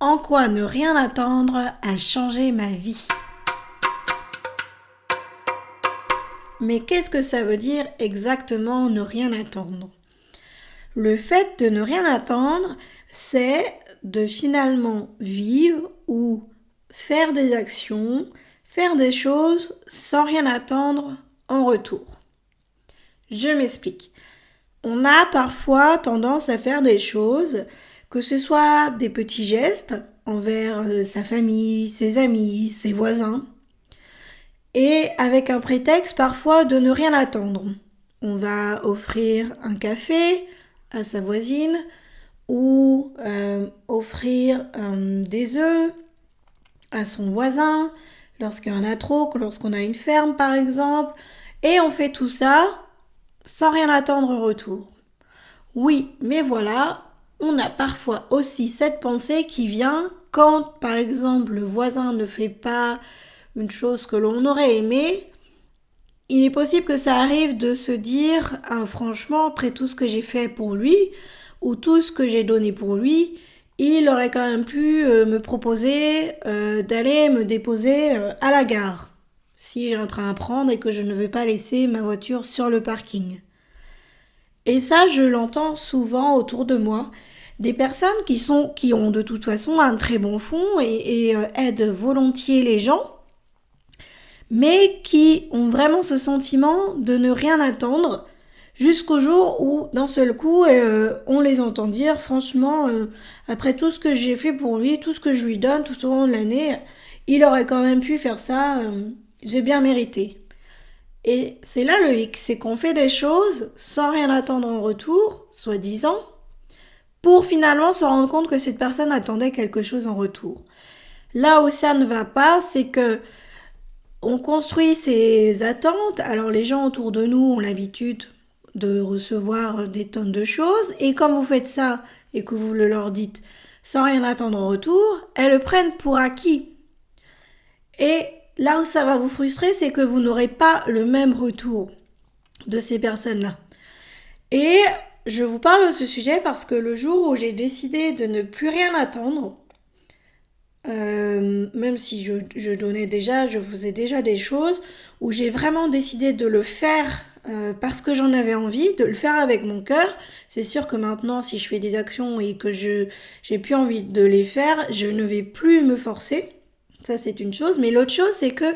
En quoi ne rien attendre a changé ma vie? Mais qu'est-ce que ça veut dire exactement ne rien attendre? Le fait de ne rien attendre, c'est de finalement vivre ou faire des actions, faire des choses sans rien attendre en retour. Je m'explique. On a parfois tendance à faire des choses, que ce soit des petits gestes envers sa famille, ses amis, ses voisins, et avec un prétexte parfois de ne rien attendre. On va offrir un café à sa voisine ou offrir des œufs à son voisin lorsqu'il y en a trop, lorsqu'on a une ferme par exemple, et on fait tout ça sans rien attendre en retour. Oui, mais voilà, on a parfois aussi cette pensée qui vient quand, par exemple, le voisin ne fait pas une chose que l'on aurait aimé. Il est possible que ça arrive de se dire, ah, franchement, après tout ce que j'ai fait pour lui, ou tout ce que j'ai donné pour lui, il aurait quand même pu me proposer d'aller me déposer à la gare, si j'ai un train à prendre et que je ne veux pas laisser ma voiture sur le parking. Et ça, je l'entends souvent autour de moi. Des personnes qui ont de toute façon un très bon fond et aident volontiers les gens, mais qui ont vraiment ce sentiment de ne rien attendre jusqu'au jour où, d'un seul coup, on les entend dire, franchement, après tout ce que j'ai fait pour lui, tout ce que je lui donne tout au long de l'année, il aurait quand même pu faire ça, j'ai bien mérité. Et c'est là le hic, c'est qu'on fait des choses sans rien attendre en retour, soi-disant, pour finalement se rendre compte que cette personne attendait quelque chose en retour. Là où ça ne va pas, c'est que on construit ses attentes, alors les gens autour de nous ont l'habitude de recevoir des tonnes de choses, et comme vous faites ça et que vous le leur dites sans rien attendre en retour, elles le prennent pour acquis. Et là où ça va vous frustrer, c'est que vous n'aurez pas le même retour de ces personnes-là. Et je vous parle de ce sujet parce que le jour où j'ai décidé de ne plus rien attendre, même si je donnais déjà, je faisais déjà des choses, où j'ai vraiment décidé de le faire parce que j'en avais envie, de le faire avec mon cœur. C'est sûr que maintenant, si je fais des actions et que j'ai plus envie de les faire, je ne vais plus me forcer. Ça, c'est une chose. Mais l'autre chose, c'est que,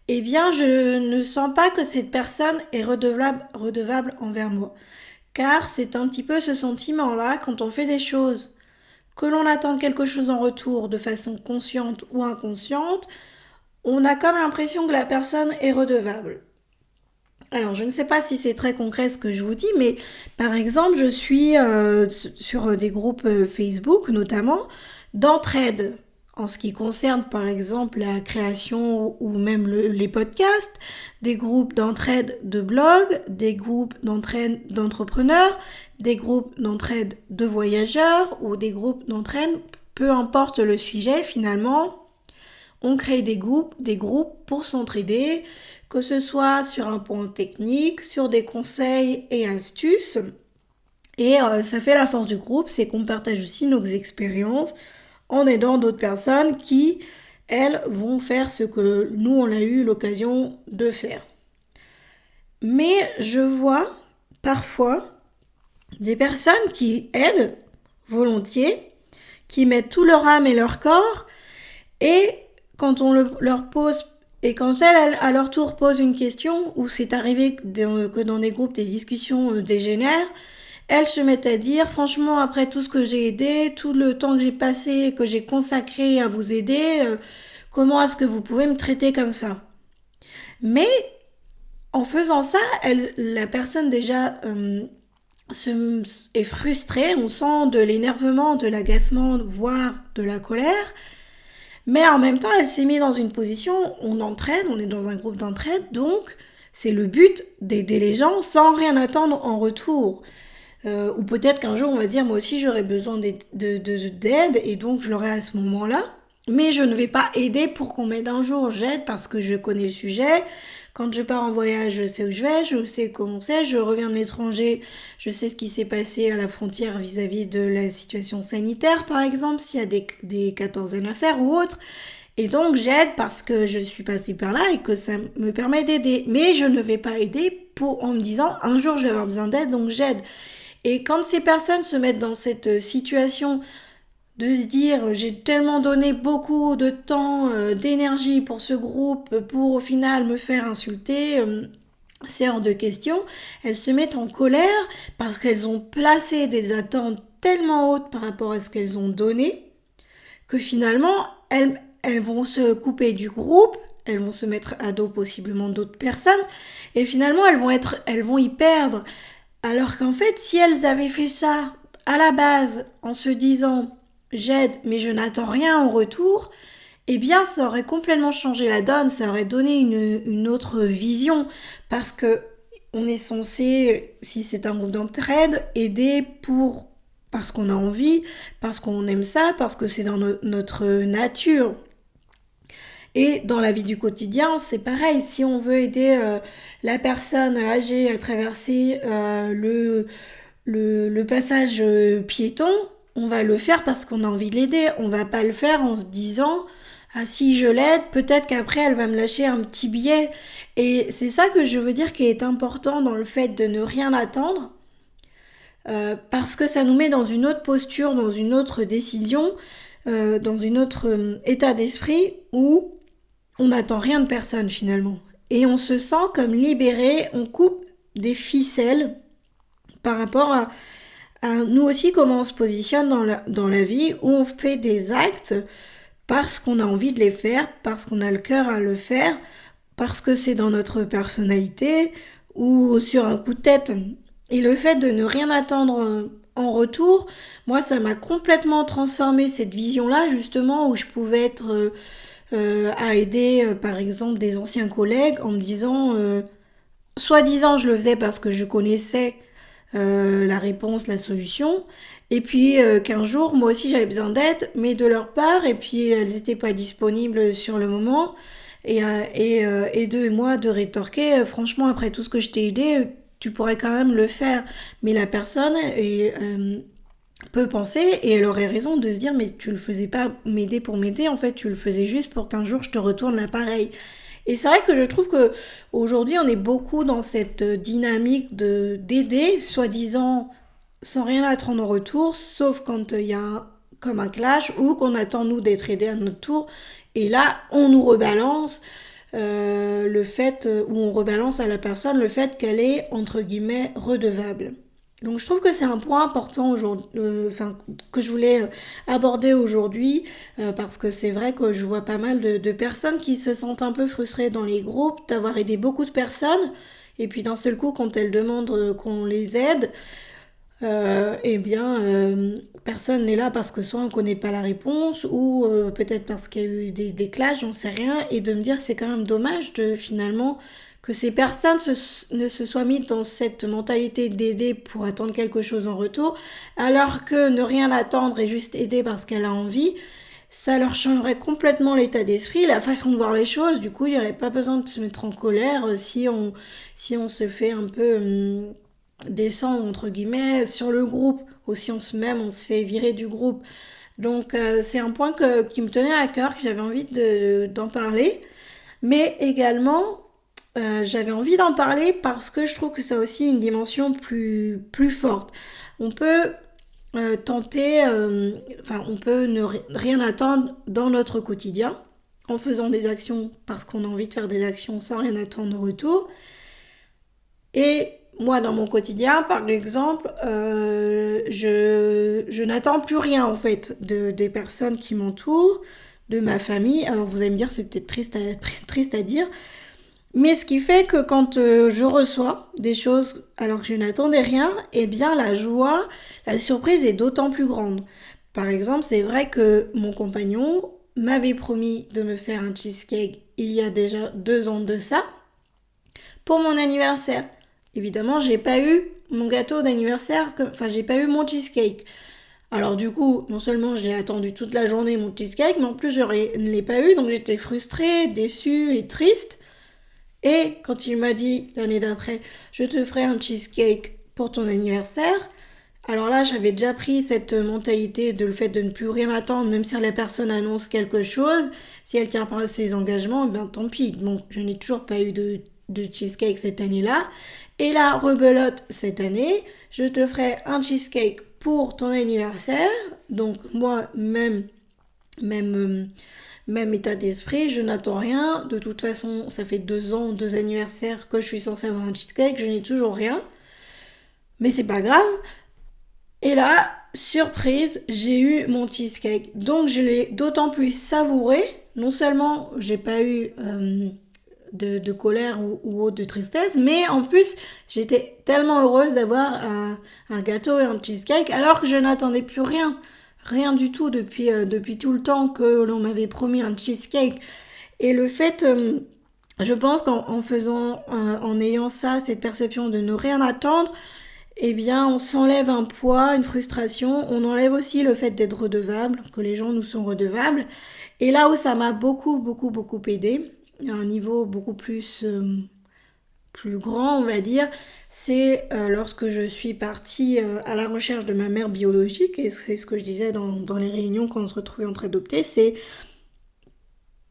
eh bien, je ne sens pas que cette personne est redevable envers moi. Car c'est un petit peu ce sentiment-là, quand on fait des choses, que l'on attend quelque chose en retour de façon consciente ou inconsciente, on a comme l'impression que la personne est redevable. Alors, je ne sais pas si c'est très concret ce que je vous dis, mais par exemple, je suis sur des groupes Facebook, notamment, d'entraide. En ce qui concerne, par exemple, la création ou même les podcasts, des groupes d'entraide de blogs, des groupes d'entraide d'entrepreneurs, des groupes d'entraide de voyageurs ou des groupes d'entraide, peu importe le sujet, finalement, on crée des groupes pour s'entraider, que ce soit sur un point technique, sur des conseils et astuces. Et ça fait la force du groupe, c'est qu'on partage aussi nos expériences en aidant d'autres personnes qui, elles, vont faire ce que nous, on a eu l'occasion de faire. Mais je vois parfois des personnes qui aident volontiers, qui mettent tout leur âme et leur corps, et quand on leur pose, et quand elles, à leur tour, posent une question, ou c'est arrivé que dans des groupes, des discussions dégénèrent, elles se mettent à dire, franchement, après tout ce que j'ai aidé, tout le temps que j'ai passé, que j'ai consacré à vous aider, comment est-ce que vous pouvez me traiter comme ça? Mais en faisant ça, la personne déjà est frustrée, on sent de l'énervement, de l'agacement, voire de la colère. Mais en même temps, elle s'est mise dans une position, on entraîne, on est dans un groupe d'entraide, donc c'est le but d'aider les gens sans rien attendre en retour. Ou peut-être qu'un jour on va dire moi aussi j'aurais besoin d'aide et donc je l'aurai à ce moment-là. mais je ne vais pas aider pour qu'on m'aide un jour. J'aide parce que je connais le sujet. Quand je pars en voyage, je sais où je vais, je sais comment c'est. Je reviens de l'étranger, je sais ce qui s'est passé à la frontière vis-à-vis de la situation sanitaire, par exemple, s'il y a des quatorzaines à faire ou autre. Et donc j'aide parce que je suis passée par là et que ça me permet d'aider. Mais je ne vais pas aider en me disant un jour je vais avoir besoin d'aide, donc j'aide. Et quand ces personnes se mettent dans cette situation de se dire j'ai tellement donné beaucoup de temps, d'énergie pour ce groupe, pour au final me faire insulter, c'est hors de question, elles se mettent en colère parce qu'elles ont placé des attentes tellement hautes par rapport à ce qu'elles ont donné que finalement elles vont se couper du groupe, elles vont se mettre à dos possiblement d'autres personnes et finalement elles vont y perdre. Alors qu'en fait, si elles avaient fait ça à la base en se disant j'aide mais je n'attends rien en retour, eh bien ça aurait complètement changé la donne, ça aurait donné une autre vision parce que on est censé, si c'est un groupe d'entraide, aider parce qu'on a envie, parce qu'on aime ça, parce que c'est dans notre nature. Et dans la vie du quotidien, c'est pareil. Si on veut aider la personne âgée à traverser le passage piéton, on va le faire parce qu'on a envie de l'aider. On va pas le faire en se disant ah si je l'aide, peut-être qu'après elle va me lâcher un petit billet. Et c'est ça que je veux dire qui est important dans le fait de ne rien attendre. Parce que ça nous met dans une autre posture, dans une autre décision, dans une autre état d'esprit où on n'attend rien de personne finalement. Et on se sent comme libéré, on coupe des ficelles par rapport à nous aussi comment on se positionne dans la vie, où on fait des actes parce qu'on a envie de les faire, parce qu'on a le cœur à le faire, parce que c'est dans notre personnalité ou sur un coup de tête. Et le fait de ne rien attendre en retour, moi ça m'a complètement transformé cette vision-là justement où je pouvais être à aider par exemple des anciens collègues en me disant, soi-disant je le faisais parce que je connaissais la réponse, la solution, et puis qu'un jour moi aussi j'avais besoin d'aide, mais de leur part, et puis elles n'étaient pas disponibles sur le moment, et de moi de rétorquer, franchement après tout ce que je t'ai aidé, tu pourrais quand même le faire, mais la personne peut penser, et elle aurait raison de se dire mais tu le faisais pas m'aider pour m'aider, en fait tu le faisais juste pour qu'un jour je te retourne l'appareil. Et c'est vrai que je trouve que aujourd'hui on est beaucoup dans cette dynamique d'aider, soi-disant sans rien attendre en retour, sauf quand il y a comme un clash ou qu'on attend nous d'être aidés à notre tour. Et là on nous rebalance le fait, où on rebalance à la personne le fait qu'elle est entre guillemets redevable. Donc je trouve que c'est un point important que je voulais aborder aujourd'hui, parce que c'est vrai que je vois pas mal de personnes qui se sentent un peu frustrées dans les groupes d'avoir aidé beaucoup de personnes et puis d'un seul coup quand elles demandent qu'on les aide, eh bien personne n'est là parce que soit on connaît pas la réponse ou peut-être parce qu'il y a eu des clashs, j'en sais rien, et de me dire c'est quand même dommage de finalement que ces personnes ne se soient mises dans cette mentalité d'aider pour attendre quelque chose en retour, alors que ne rien attendre et juste aider parce qu'elle a envie, ça leur changerait complètement l'état d'esprit, la façon de voir les choses. Du coup, il n'y aurait pas besoin de se mettre en colère si on se fait un peu descendre, entre guillemets, sur le groupe, ou si on se fait virer du groupe. Donc, c'est un point qui me tenait à cœur, que j'avais envie d'en parler. Mais également, j'avais envie d'en parler parce que je trouve que ça a aussi une dimension plus forte. On peut on peut ne rien attendre dans notre quotidien en faisant des actions parce qu'on a envie de faire des actions sans rien attendre en retour. Et moi, dans mon quotidien, par exemple, je n'attends plus rien en fait des personnes qui m'entourent, de ma famille. Alors vous allez me dire, c'est peut-être triste à dire, mais ce qui fait que quand je reçois des choses alors que je n'attendais rien, eh bien la joie, la surprise est d'autant plus grande. Par exemple, c'est vrai que mon compagnon m'avait promis de me faire un cheesecake il y a déjà 2 ans de ça, pour mon anniversaire. Évidemment, j'ai pas eu mon gâteau d'anniversaire, j'ai pas eu mon cheesecake. Alors du coup, non seulement j'ai attendu toute la journée mon cheesecake, mais en plus je ne l'ai pas eu, donc j'étais frustrée, déçue et triste. Et quand il m'a dit l'année d'après, je te ferai un cheesecake pour ton anniversaire, alors là j'avais déjà pris cette mentalité de le fait de ne plus rien attendre, même si la personne annonce quelque chose, si elle tient pas à ses engagements, eh bien tant pis. Donc je n'ai toujours pas eu de cheesecake cette année-là. Et là, rebelote cette année, je te ferai un cheesecake pour ton anniversaire. Donc moi, même, même état d'esprit, je n'attends rien. De toute façon, ça fait 2 ans, 2 anniversaires que je suis censée avoir un cheesecake, je n'ai toujours rien. Mais c'est pas grave. Et là, surprise, j'ai eu mon cheesecake. Donc je l'ai d'autant plus savouré. Non seulement j'ai pas eu de colère ou autre de tristesse, mais en plus j'étais tellement heureuse d'avoir un gâteau et un cheesecake alors que je n'attendais plus rien. Rien du tout depuis tout le temps que l'on m'avait promis un cheesecake. Et le fait, je pense qu'en faisant, en ayant ça, cette perception de ne rien attendre, eh bien, on s'enlève un poids, une frustration. On enlève aussi le fait d'être redevable, que les gens nous sont redevables. Et là où ça m'a beaucoup, beaucoup, beaucoup aidé, à un niveau beaucoup plus grand, on va dire, c'est lorsque je suis partie à la recherche de ma mère biologique, et c'est ce que je disais dans les réunions quand on se retrouvait entre adoptés, c'est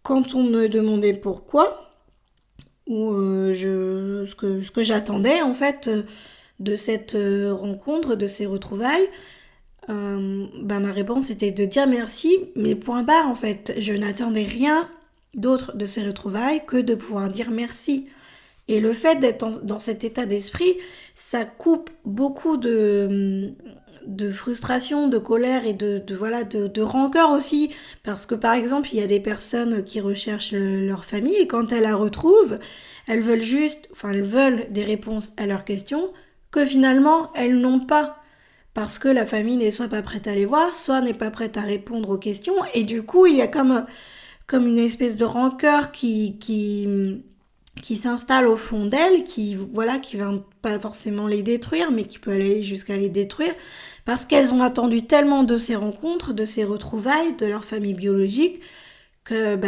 quand on me demandait pourquoi, ou ce que j'attendais en fait de cette rencontre, de ces retrouvailles, ma réponse était de dire merci, mais point barre en fait. Je n'attendais rien d'autre de ces retrouvailles que de pouvoir dire merci. Et le fait d'être dans cet état d'esprit, ça coupe beaucoup de frustration, de colère et de rancœur aussi. Parce que par exemple, il y a des personnes qui recherchent leur famille et quand elles la retrouvent, elles veulent des réponses à leurs questions que finalement elles n'ont pas. Parce que la famille n'est soit pas prête à les voir, soit n'est pas prête à répondre aux questions. Et du coup, il y a comme une espèce de rancœur qui s'installe au fond d'elles, qui va pas forcément les détruire, mais qui peut aller jusqu'à les détruire, parce qu'elles ont attendu tellement de ces rencontres, de ces retrouvailles, de leur famille biologique, que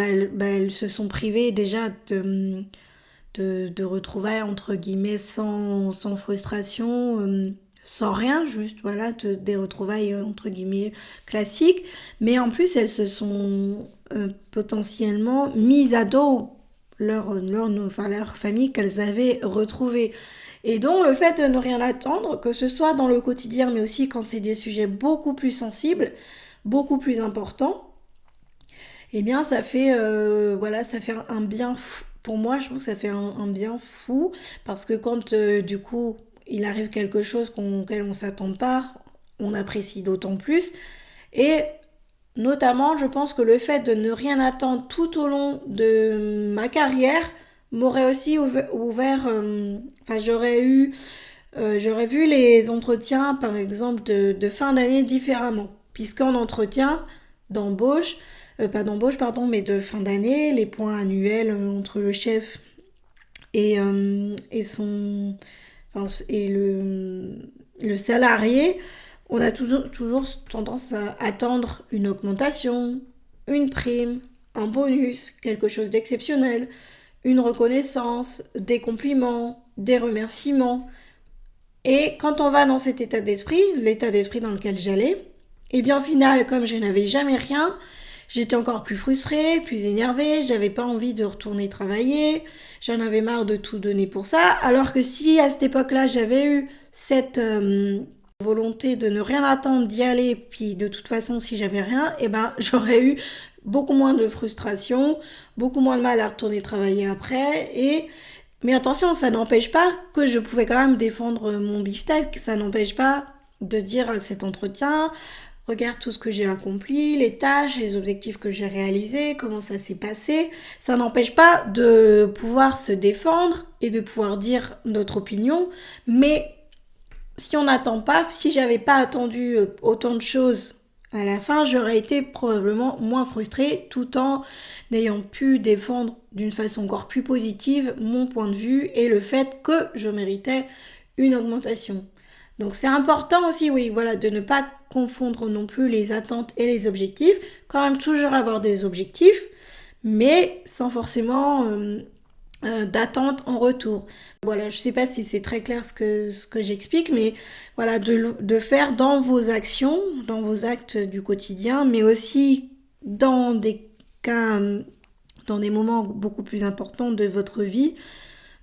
elles se sont privées déjà de retrouvailles entre guillemets sans frustration, sans rien, juste des retrouvailles entre guillemets classiques, mais en plus elles se sont potentiellement mises à dos leur famille qu'elles avaient retrouvée. Et donc le fait de ne rien attendre, que ce soit dans le quotidien, mais aussi quand c'est des sujets beaucoup plus sensibles, beaucoup plus importants, eh bien ça fait un bien fou. Pour moi, je trouve que ça fait un bien fou, parce que quand du coup il arrive quelque chose auquel on ne s'attend pas, on apprécie d'autant plus. Et notamment, je pense que le fait de ne rien attendre tout au long de ma carrière m'aurait aussi ouvert, j'aurais vu les entretiens, par exemple, de fin d'année différemment. Puisqu'en entretien d'embauche, pas d'embauche, pardon, mais de fin d'année, les points annuels entre le chef et son, et le salarié, on a toujours tendance à attendre une augmentation, une prime, un bonus, quelque chose d'exceptionnel, une reconnaissance, des compliments, des remerciements. Et quand on va dans cet état d'esprit, l'état d'esprit dans lequel j'allais, et bien au final, comme je n'avais jamais rien, j'étais encore plus frustrée, plus énervée, j'avais pas envie de retourner travailler, j'en avais marre de tout donner pour ça, alors que si à cette époque-là j'avais eu cette volonté de ne rien attendre, d'y aller, puis de toute façon si j'avais rien, j'aurais eu beaucoup moins de frustration, beaucoup moins de mal à retourner travailler après, mais attention, ça n'empêche pas que je pouvais quand même défendre mon beefsteak, ça n'empêche pas de dire à cet entretien, regarde tout ce que j'ai accompli, les tâches, les objectifs que j'ai réalisés, comment ça s'est passé. Ça n'empêche pas de pouvoir se défendre et de pouvoir dire notre opinion, mais si on n'attend pas, si j'avais pas attendu autant de choses à la fin, j'aurais été probablement moins frustrée tout en ayant pu défendre d'une façon encore plus positive mon point de vue et le fait que je méritais une augmentation. Donc c'est important aussi, oui, voilà, de ne pas confondre non plus les attentes et les objectifs. Quand même toujours avoir des objectifs, mais sans forcément d'attente en retour. Voilà, je sais pas si c'est très clair ce que j'explique, mais voilà, de faire dans vos actions, dans vos actes du quotidien, mais aussi dans des cas, dans des moments beaucoup plus importants de votre vie,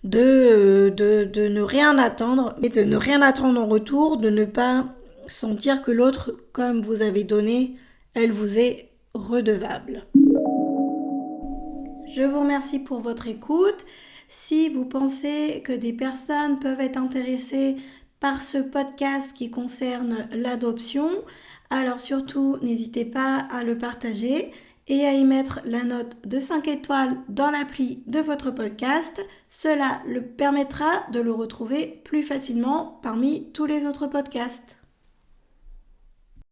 de ne rien attendre, mais de ne rien attendre en retour, de ne pas sentir que l'autre, comme vous avez donné, elle vous est redevable. Je vous remercie pour votre écoute. Si vous pensez que des personnes peuvent être intéressées par ce podcast qui concerne l'adoption, alors surtout n'hésitez pas à le partager et à y mettre la note de 5 étoiles dans l'appli de votre podcast. Cela le permettra de le retrouver plus facilement parmi tous les autres podcasts.